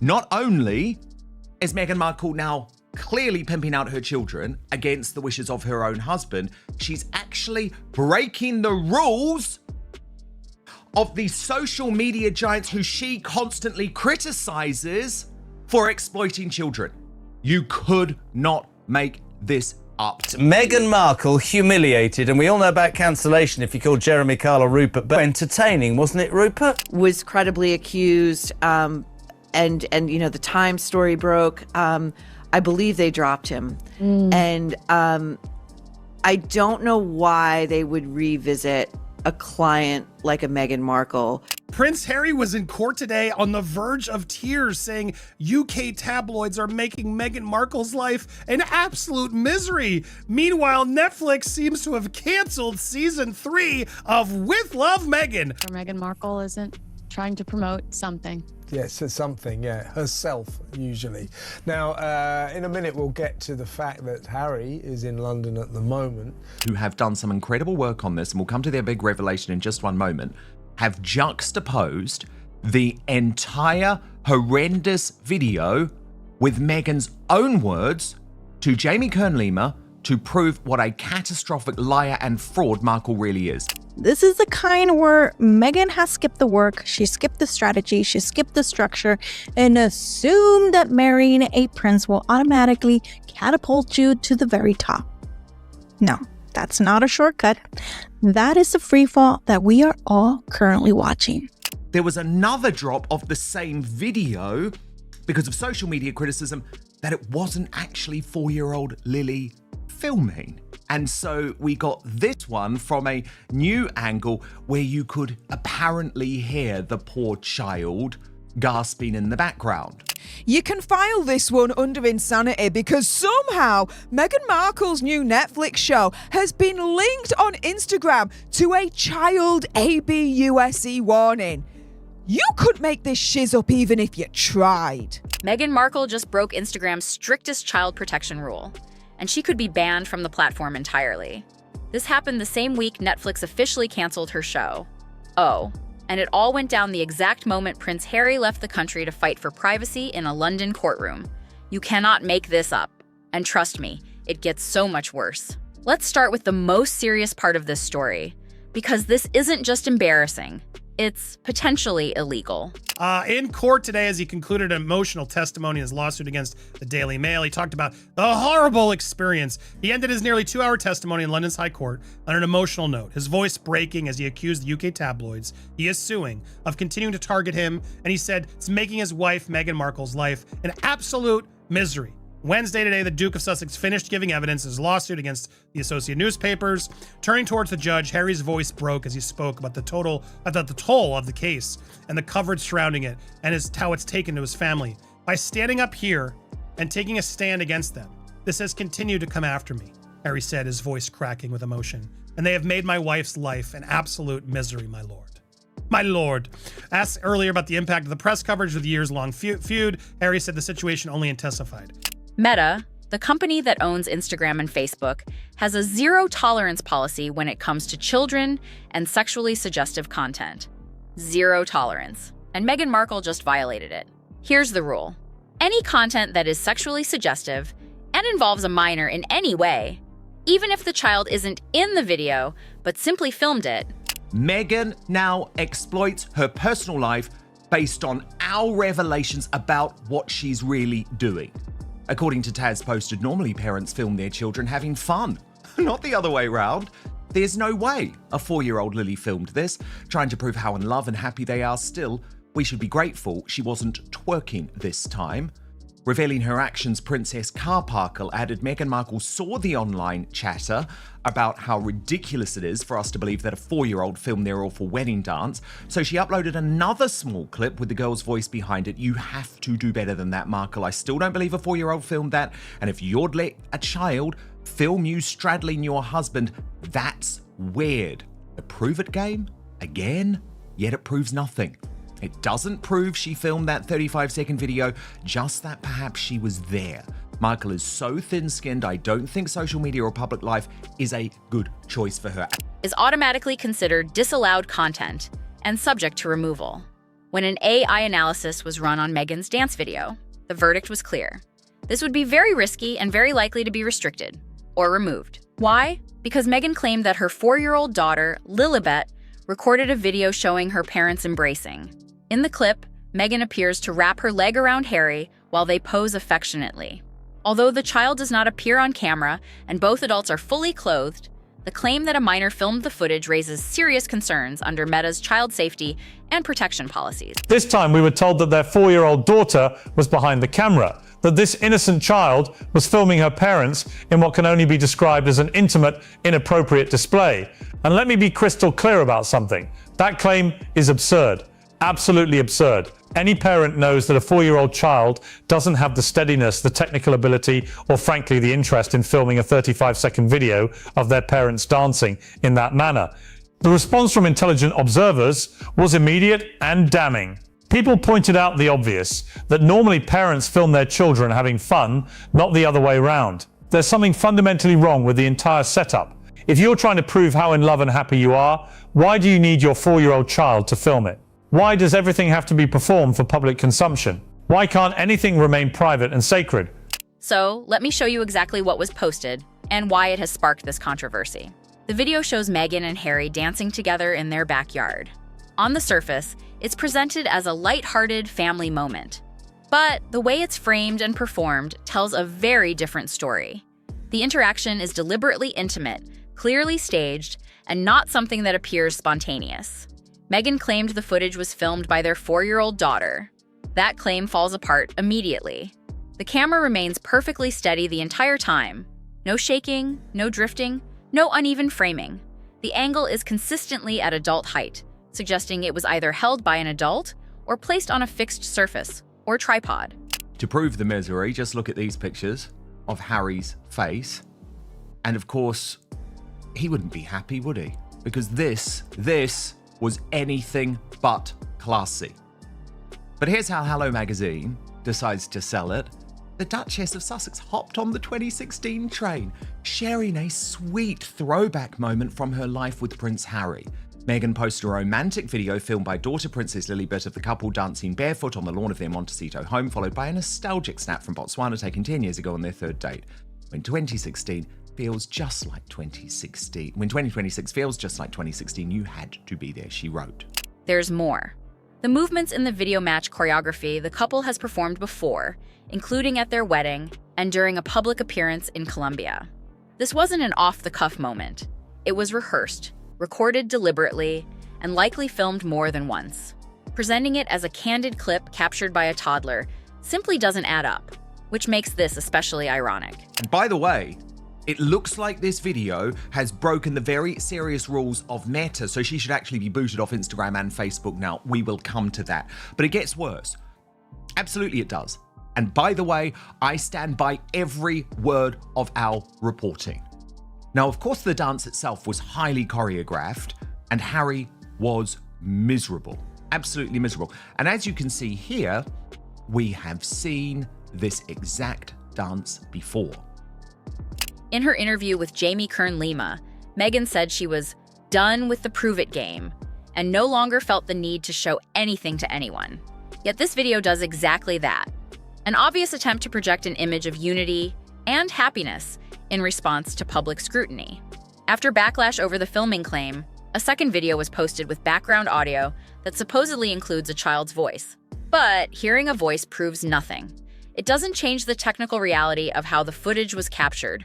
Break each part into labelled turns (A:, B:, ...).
A: Not only is Meghan Markle now clearly pimping out her children against the wishes of her own husband, she's actually breaking the rules of the social media giants who she constantly criticizes for exploiting children. You could not make this up.
B: Meghan Markle humiliated, and we all know about cancellation if you called Jeremy Kyle or Rupert, but entertaining, wasn't it, Rupert?
C: Was credibly accused, and you know, the Times story broke. I believe they dropped him. And I don't know why they would revisit a client like a Meghan Markle.
D: Prince Harry was in court today on the verge of tears, saying UK tabloids are making Meghan Markle's life an absolute misery. Meanwhile, Netflix seems to have canceled season 3 of With Love, Meghan.
E: Meghan Markle isn't trying to promote something.
F: Yes, it's something, yeah, herself, usually. Now, in a minute, we'll get to the fact that Harry is in London at the moment.
A: Who have done some incredible work on this, and we'll come to their big revelation in just one moment, have juxtaposed the entire horrendous video with Meghan's own words to Jamie Kern-Lima to prove what a catastrophic liar and fraud Markle really is.
G: This is the kind where Meghan has skipped the work, she skipped the strategy, she skipped the structure, and assumed that marrying a prince will automatically catapult you to the very top. No, that's not a shortcut. That is the freefall that we are all currently watching.
A: There was another drop of the same video because of social media criticism that it wasn't actually 4-year-old Lily filming. And so we got this one from a new angle where you could apparently hear the poor child gasping in the background.
H: You can file this one under insanity because somehow Meghan Markle's new Netflix show has been linked on Instagram to a child ABUSE warning. You couldn't make this shiz up even if you tried.
I: Meghan Markle just broke Instagram's strictest child protection rule, and she could be banned from the platform entirely. This happened the same week Netflix officially canceled her show. Oh, and it all went down the exact moment Prince Harry left the country to fight for privacy in a London courtroom. You cannot make this up. And trust me, it gets so much worse. Let's start with the most serious part of this story, because this isn't just embarrassing. It's potentially illegal.
D: In court today, as he concluded an emotional testimony in his lawsuit against the Daily Mail, he talked about the horrible experience. He ended his nearly 2-hour testimony in London's High Court on an emotional note, his voice breaking as he accused the UK tabloids he is suing of continuing to target him, and he said it's making his wife, Meghan Markle's life, an absolute misery. Wednesday today, the Duke of Sussex finished giving evidence in his lawsuit against the Associated Newspapers. Turning towards the judge, Harry's voice broke as he spoke about the toll of the case and the coverage surrounding it and how it's taken to his family. By standing up here and taking a stand against them, this has continued to come after me, Harry said, his voice cracking with emotion. And they have made my wife's life an absolute misery, my lord. My lord. Asked earlier about the impact of the press coverage of the years-long feud, Harry said the situation only intensified.
I: Meta, the company that owns Instagram and Facebook, has a zero-tolerance policy when it comes to children and sexually suggestive content. Zero tolerance. And Meghan Markle just violated it. Here's the rule. Any content that is sexually suggestive and involves a minor in any way, even if the child isn't in the video but simply filmed it.
A: Meghan now exploits her personal life based on our revelations about what she's really doing. According to Taz posted, normally parents film their children having fun, not the other way around. There's no way a 4-year-old Lily filmed this, trying to prove how in love and happy they are. Still, we should be grateful she wasn't twerking this time. Revealing her actions, Princess Carparkle added Meghan Markle saw the online chatter about how ridiculous it is for us to believe that a 4-year-old filmed their awful wedding dance, so she uploaded another small clip with the girl's voice behind it. You have to do better than that, Markle. I still don't believe a 4-year-old filmed that, and if you'd let a child film you straddling your husband, that's weird. The prove it game? Again? Yet it proves nothing. It doesn't prove she filmed that 35-second video, just that perhaps she was there. Markle is so thin-skinned, I don't think social media or public life is a good choice for her.
I: Is automatically considered disallowed content and subject to removal. when an AI analysis was run on Meghan's dance video. The verdict was clear. This would be very risky and very likely to be restricted or removed. Why? Because Meghan claimed that her 4-year-old daughter, Lilibet, recorded a video showing her parents embracing. In the clip, Meghan appears to wrap her leg around Harry while they pose affectionately. Although the child does not appear on camera and both adults are fully clothed, the claim that a minor filmed the footage raises serious concerns under Meta's child safety and protection policies.
J: This time we were told that their 4-year-old daughter was behind the camera, that this innocent child was filming her parents in what can only be described as an intimate, inappropriate display. And let me be crystal clear about something. That claim is absurd. Absolutely absurd. Any parent knows that a 4-year-old child doesn't have the steadiness, the technical ability, or frankly the interest in filming a 35-second video of their parents dancing in that manner. The response from intelligent observers was immediate and damning. People pointed out the obvious, that normally parents film their children having fun, not the other way around. There's something fundamentally wrong with the entire setup. If you're trying to prove how in love and happy you are, why do you need your 4-year-old child to film it? Why does everything have to be performed for public consumption? Why can't anything remain private and sacred?
I: So, let me show you exactly what was posted and why it has sparked this controversy. The video shows Meghan and Harry dancing together in their backyard. On the surface, it's presented as a light-hearted family moment. But the way it's framed and performed tells a very different story. The interaction is deliberately intimate, clearly staged, and not something that appears spontaneous. Meghan claimed the footage was filmed by their 4-year-old daughter. That claim falls apart immediately. The camera remains perfectly steady the entire time. No shaking, no drifting, no uneven framing. The angle is consistently at adult height, suggesting it was either held by an adult or placed on a fixed surface or tripod.
A: To prove the misery, just look at these pictures of Harry's face. And of course, he wouldn't be happy, would he? Because this was anything but classy. But here's how Hello Magazine decides to sell it. The Duchess of Sussex hopped on the 2016 train, sharing a sweet throwback moment from her life with Prince Harry. Meghan posted a romantic video filmed by daughter Princess Lilibet of the couple dancing barefoot on the lawn of their Montecito home, followed by a nostalgic snap from Botswana taken 10 years ago on their third date. When 2016 feels just like 2016. When 2026 feels just like 2016, you had to be there, she wrote.
I: There's more. The movements in the video match choreography the couple has performed before, including at their wedding and during a public appearance in Colombia. This wasn't an off-the-cuff moment. It was rehearsed, recorded deliberately, and likely filmed more than once. Presenting it as a candid clip captured by a toddler simply doesn't add up, which makes this especially ironic.
A: And by the way, it looks like this video has broken the very serious rules of Meta, so she should actually be booted off Instagram and Facebook now. We will come to that. But it gets worse. Absolutely it does. And by the way, I stand by every word of our reporting. Now, of course, the dance itself was highly choreographed, and Harry was miserable. Absolutely miserable. And as you can see here, we have seen this exact dance before.
I: In her interview with Jamie Kern-Lima, Meghan said she was done with the prove-it game and no longer felt the need to show anything to anyone. Yet this video does exactly that. An obvious attempt to project an image of unity and happiness in response to public scrutiny. After backlash over the filming claim, a second video was posted with background audio that supposedly includes a child's voice. But hearing a voice proves nothing. It doesn't change the technical reality of how the footage was captured,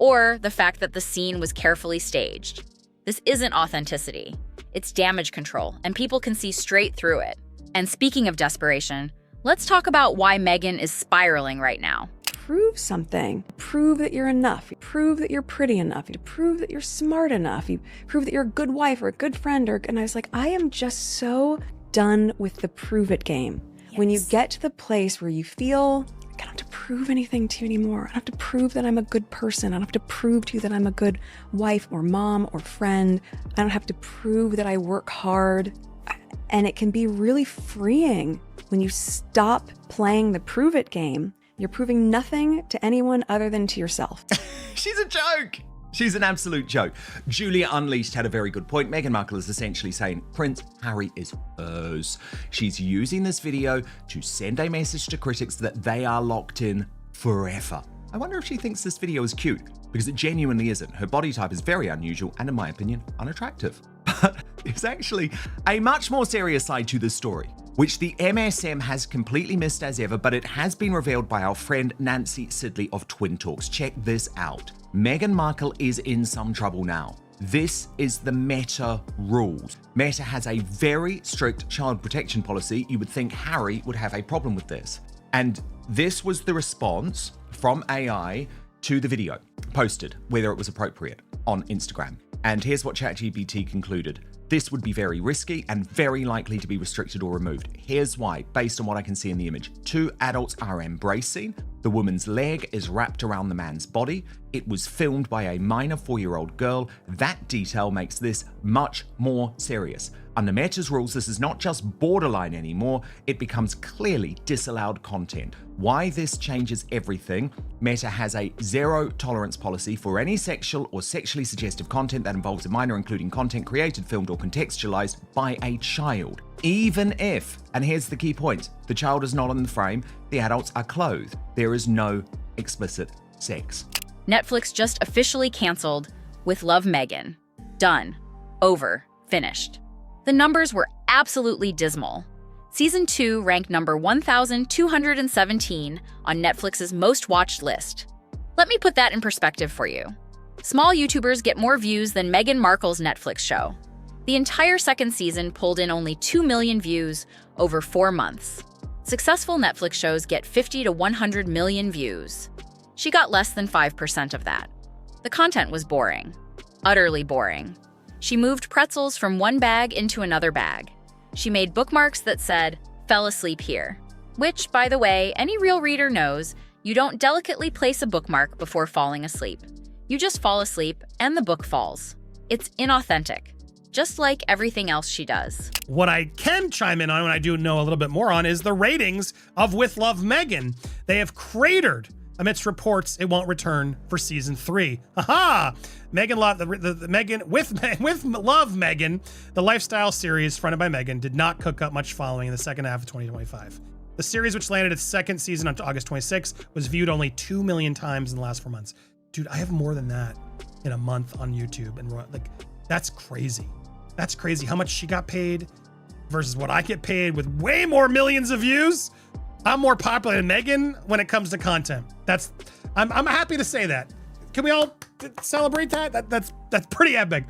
I: or the fact that the scene was carefully staged. This isn't authenticity. It's damage control, and people can see straight through it. And speaking of desperation, let's talk about why Meghan is spiraling right now.
K: Prove something. Prove that you're enough. Prove that you're pretty enough. You prove that you're smart enough. You prove that you're a good wife or a good friend. And I was like, I am just so done with the prove it game. Yes. When you get to the place where you feel I don't have to prove anything to you anymore. I don't have to prove that I'm a good person. I don't have to prove to you that I'm a good wife or mom or friend. I don't have to prove that I work hard. And it can be really freeing when you stop playing the prove it game. You're proving nothing to anyone other than to yourself.
A: She's a joke. She's an absolute joke. Julia Unleashed had a very good point. Meghan Markle is essentially saying Prince Harry is hers. She's using this video to send a message to critics that they are locked in forever. I wonder if she thinks this video is cute, because it genuinely isn't. Her body type is very unusual and, in my opinion, unattractive. But there's actually a much more serious side to this story, which the MSM has completely missed as ever, but it has been revealed by our friend Nancy Sidley of Twin Talks. Check this out. Meghan Markle is in some trouble now. This is the Meta rules. Meta has a very strict child protection policy. You would think Harry would have a problem with this. And this was the response from AI to the video posted, whether it was appropriate, on Instagram. And here's what ChatGPT concluded. This would be very risky and very likely to be restricted or removed. Here's why, based on what I can see in the image. 2 adults are embracing. The woman's leg is wrapped around the man's body. It was filmed by a minor 4-year-old girl. That detail makes this much more serious. Under Meta's rules, this is not just borderline anymore, it becomes clearly disallowed content. Why this changes everything? Meta has a zero tolerance policy for any sexual or sexually suggestive content that involves a minor, including content created, filmed, or contextualized by a child. Even if, and here's the key point, the child is not in the frame, the adults are clothed. There is no explicit sex.
I: Netflix just officially canceled With Love Meghan. Done. Over. Finished. The numbers were absolutely dismal. Season 2 ranked number 1,217 on Netflix's most watched list. Let me put that in perspective for you. Small YouTubers get more views than Meghan Markle's Netflix show. The entire second season pulled in only 2 million views over 4 months. Successful Netflix shows get 50 to 100 million views. She got less than 5% of that. The content was boring. Utterly boring. She moved pretzels from one bag into another bag. She made bookmarks that said, "Fell asleep here." Which, by the way, any real reader knows you don't delicately place a bookmark before falling asleep. You just fall asleep and the book falls. It's inauthentic, just like everything else she does.
D: What I can chime in on, and I do know a little bit more on, is the ratings of With Love Meghan. They have cratered amidst reports it won't return for season 3. Haha! With Love Meghan, the lifestyle series fronted by Meghan, did not cook up much following in the second half of 2025. The series, which landed its second season on August 26, was viewed only 2 million times in the last 4 months. Dude, I have more than that in a month on YouTube, and like, that's crazy. That's crazy how much she got paid versus what I get paid with way more millions of views. I'm more popular than Meghan when it comes to content. I'm happy to say that. Can we all celebrate that? That's pretty epic.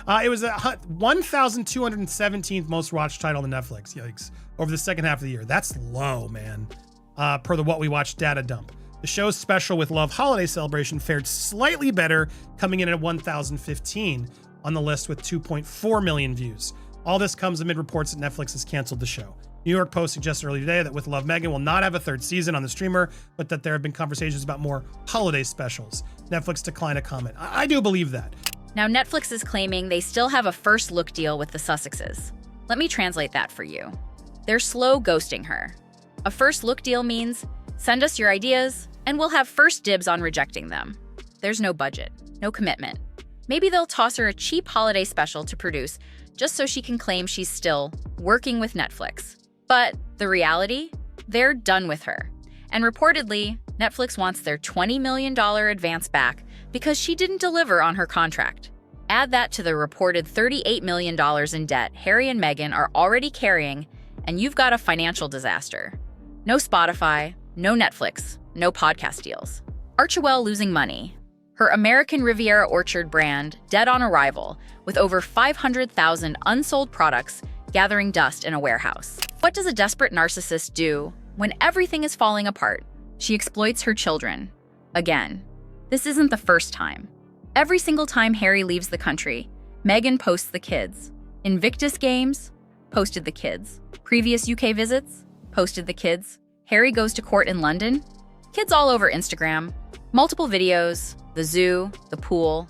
D: It was a 1,217th most watched title on Netflix. Yikes! Over the second half of the year. That's low, man. Per the What We Watch data dump. The show's special With Love holiday celebration fared slightly better, coming in at 1,015 on the list with 2.4 million views. All this comes amid reports that Netflix has canceled the show. New York Post suggested earlier today that With Love Meghan will not have a third season on the streamer, but that there have been conversations about more holiday specials. Netflix declined to comment. I do believe that.
I: Now, Netflix is claiming they still have a first look deal with the Sussexes. Let me translate that for you. They're slow ghosting her. A first look deal means send us your ideas, and we'll have first dibs on rejecting them. There's no budget, no commitment. Maybe they'll toss her a cheap holiday special to produce just so she can claim she's still working with Netflix. But the reality? They're done with her. And reportedly, Netflix wants their $20 million advance back because she didn't deliver on her contract. Add that to the reported $38 million in debt Harry and Meghan are already carrying, and you've got a financial disaster. No Spotify, no Netflix, no podcast deals. Archewell losing money. Her American Riviera Orchard brand dead on arrival, with over 500,000 unsold products gathering dust in a warehouse. What does a desperate narcissist do when everything is falling apart? She exploits her children. Again. This isn't the first time. Every single time Harry leaves the country, Meghan posts the kids. Invictus Games? Posted the kids. Previous UK visits? Posted the kids. Harry goes to court in London? Kids all over Instagram. Multiple videos, the zoo, the pool,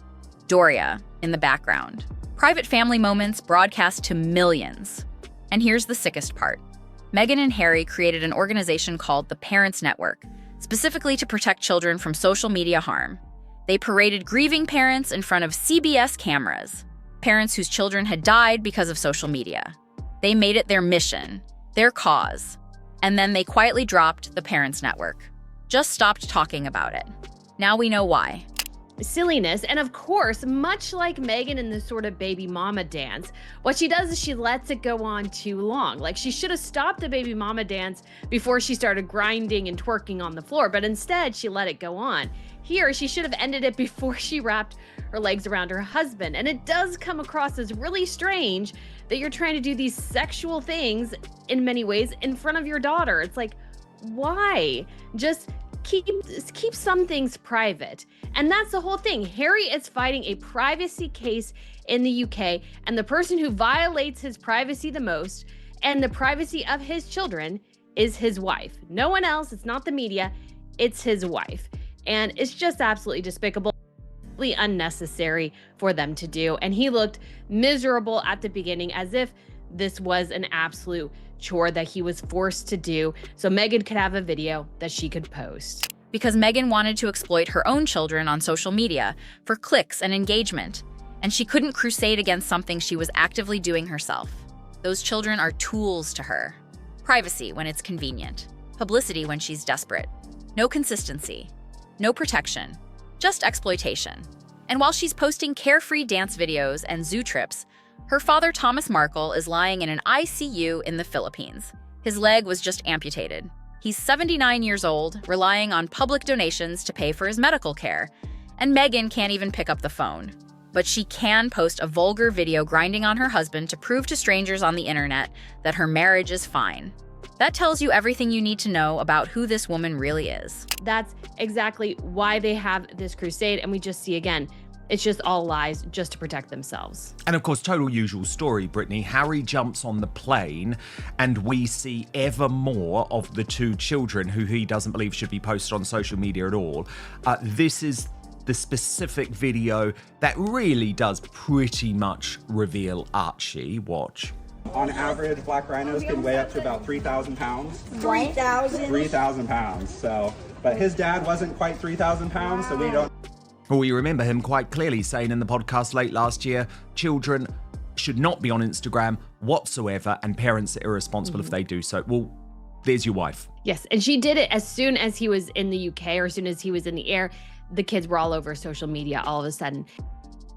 I: Doria in the background. Private family moments broadcast to millions. And here's the sickest part. Meghan and Harry created an organization called the Parents Network, specifically to protect children from social media harm. They paraded grieving parents in front of CBS cameras, parents whose children had died because of social media. They made it their mission, their cause, and then they quietly dropped the Parents Network. Just stopped talking about it. Now we know why.
L: Silliness, and of course, much like Meghan in the sort of baby mama dance, what she does is she lets it go on too long. Like, she should have stopped the baby mama dance before she started grinding and twerking on the floor, but instead she let it go on. Here, she should have ended it before she wrapped her legs around her husband, and it does come across as really strange that you're trying to do these sexual things in many ways in front of your daughter. It's like, why? Just keep some things private. And that's the whole thing. Harry is fighting a privacy case in the UK, and the person who violates his privacy the most and the privacy of his children is his wife. No one else. It's not the media. It's his wife. And it's just absolutely despicable, unnecessary for them to do. And he looked miserable at the beginning, as if this was an absolute chore that he was forced to do so Meghan could have a video that she could post.
I: Because Meghan wanted to exploit her own children on social media for clicks and engagement, and she couldn't crusade against something she was actively doing herself. Those children are tools to her. Privacy when it's convenient. Publicity when she's desperate. No consistency. No protection. Just exploitation. And while she's posting carefree dance videos and zoo trips, her father, Thomas Markle, is lying in an ICU in the Philippines. His leg was just amputated. He's 79 years old, relying on public donations to pay for his medical care, and Meghan can't even pick up the phone. But she can post a vulgar video grinding on her husband to prove to strangers on the internet that her marriage is fine. That tells you everything you need to know about who this woman really is.
L: That's exactly why they have this crusade, and we just see again, it's just all lies just to protect themselves.
A: And of course, total usual story, Brittany. Harry jumps on the plane and we see ever more of the two children who he doesn't believe should be posted on social media at all. This is the specific video that really does pretty much reveal Archie. Watch.
M: On average, black rhinos can weigh up to about 3,000 pounds.
N: 3,000?
M: 3,000 pounds. So, but his dad wasn't quite 3,000 pounds, so we don't.
A: Well, we remember him quite clearly saying in the podcast late last year, children should not be on Instagram whatsoever, and parents are irresponsible if they do so. Well, there's your wife.
L: Yes, and she did it as soon as he was in the UK, or as soon as he was in the air. The kids were all over social media all of a sudden.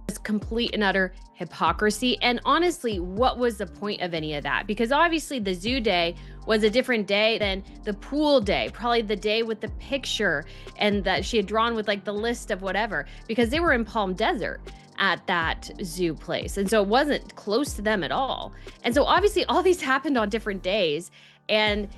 L: It's complete and utter hypocrisy. And honestly, what was the point of any of that? Because obviously the zoo day was a different day than the pool day, probably the day with the picture and that she had drawn with like the list of whatever, because they were in Palm Desert at that zoo place. And so it wasn't close to them at all. And so obviously all these happened on different days, and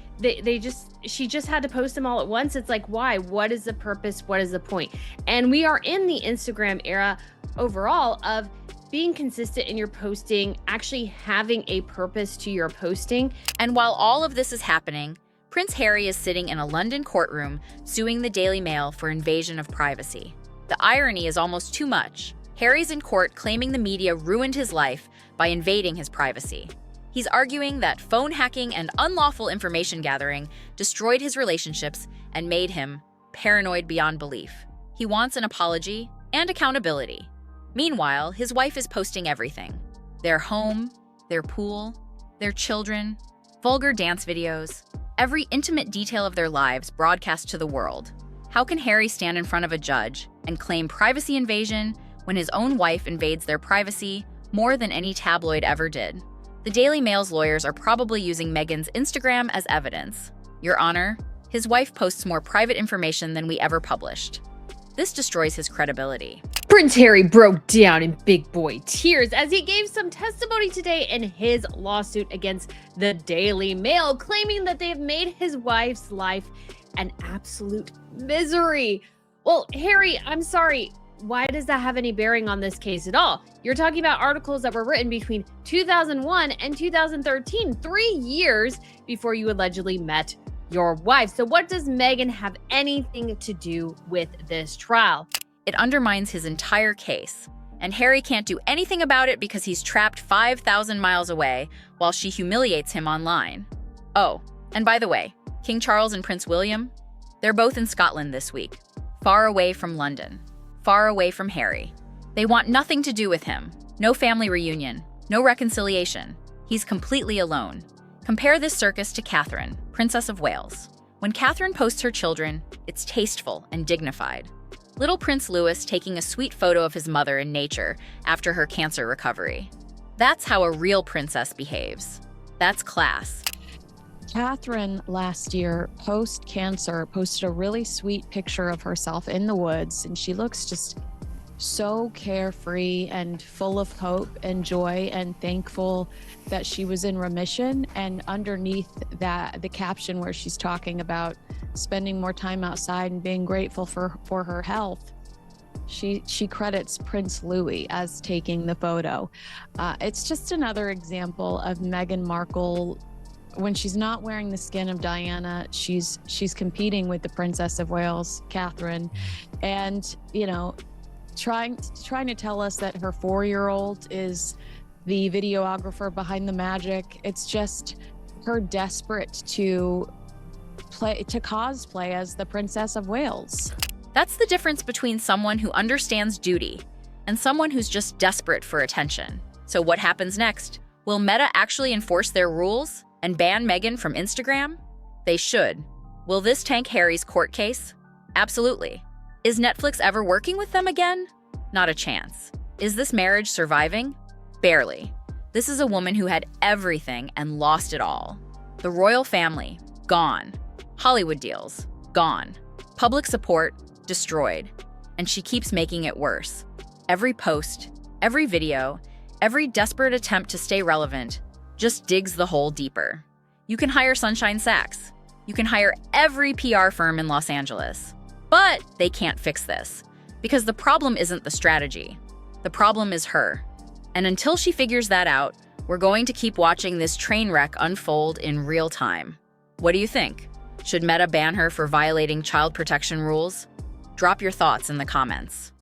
L: she just had to post them all at once. It's like, why? What is the purpose? What is the point? And we are in the Instagram era overall of being consistent in your posting, actually having a purpose to your posting.
I: And while all of this is happening, Prince Harry is sitting in a London courtroom suing the Daily Mail for invasion of privacy. The irony is almost too much. Harry's in court claiming the media ruined his life by invading his privacy. He's arguing that phone hacking and unlawful information gathering destroyed his relationships and made him paranoid beyond belief. He wants an apology and accountability. Meanwhile, his wife is posting everything. Their home, their pool, their children, vulgar dance videos, every intimate detail of their lives broadcast to the world. How can Harry stand in front of a judge and claim privacy invasion when his own wife invades their privacy more than any tabloid ever did? The Daily Mail's lawyers are probably using Meghan's Instagram as evidence. Your Honor, his wife posts more private information than we ever published. This destroys his credibility.
L: Prince Harry broke down in big boy tears as he gave some testimony today in his lawsuit against the Daily Mail, claiming that they have made his wife's life an absolute misery. Well, Harry, I'm sorry. Why does that have any bearing on this case at all? You're talking about articles that were written between 2001 and 2013, 3 years before you allegedly met your wife. So what does Meghan have anything to do with this trial?
I: It undermines his entire case, and Harry can't do anything about it because he's trapped 5,000 miles away while she humiliates him online. Oh, and by the way, King Charles and Prince William, they're both in Scotland this week, far away from London. far away from Harry. They want nothing to do with him. No family reunion, no reconciliation. He's completely alone. Compare this circus to Catherine, Princess of Wales. When Catherine posts her children, it's tasteful and dignified. Little Prince Louis taking a sweet photo of his mother in nature after her cancer recovery. That's how a real princess behaves. That's class.
E: Catherine last year, post-cancer, posted a really sweet picture of herself in the woods, and she looks just so carefree and full of hope and joy and thankful that she was in remission. And underneath that, the caption where she's talking about spending more time outside and being grateful for her health, she credits Prince Louis as taking the photo. It's just another example of Meghan Markle. When she's not wearing the skin of Diana, she's competing with the Princess of Wales, Catherine, and trying to tell us that her 4-year-old is the videographer behind the magic. It's just her desperate to cosplay as the Princess of Wales.
I: That's the difference between someone who understands duty and someone who's just desperate for attention. So what happens next? Will Meta actually enforce their rules and ban Meghan from Instagram? They should. Will this tank Harry's court case? Absolutely. Is Netflix ever working with them again? Not a chance. Is this marriage surviving? Barely. This is a woman who had everything and lost it all. The royal family, gone. Hollywood deals, gone. Public support, destroyed. And she keeps making it worse. Every post, every video, every desperate attempt to stay relevant just digs the hole deeper. You can hire Sunshine Sachs. You can hire every PR firm in Los Angeles. But they can't fix this. Because the problem isn't the strategy. The problem is her. And until she figures that out, we're going to keep watching this train wreck unfold in real time. What do you think? Should Meta ban her for violating child protection rules? Drop your thoughts in the comments.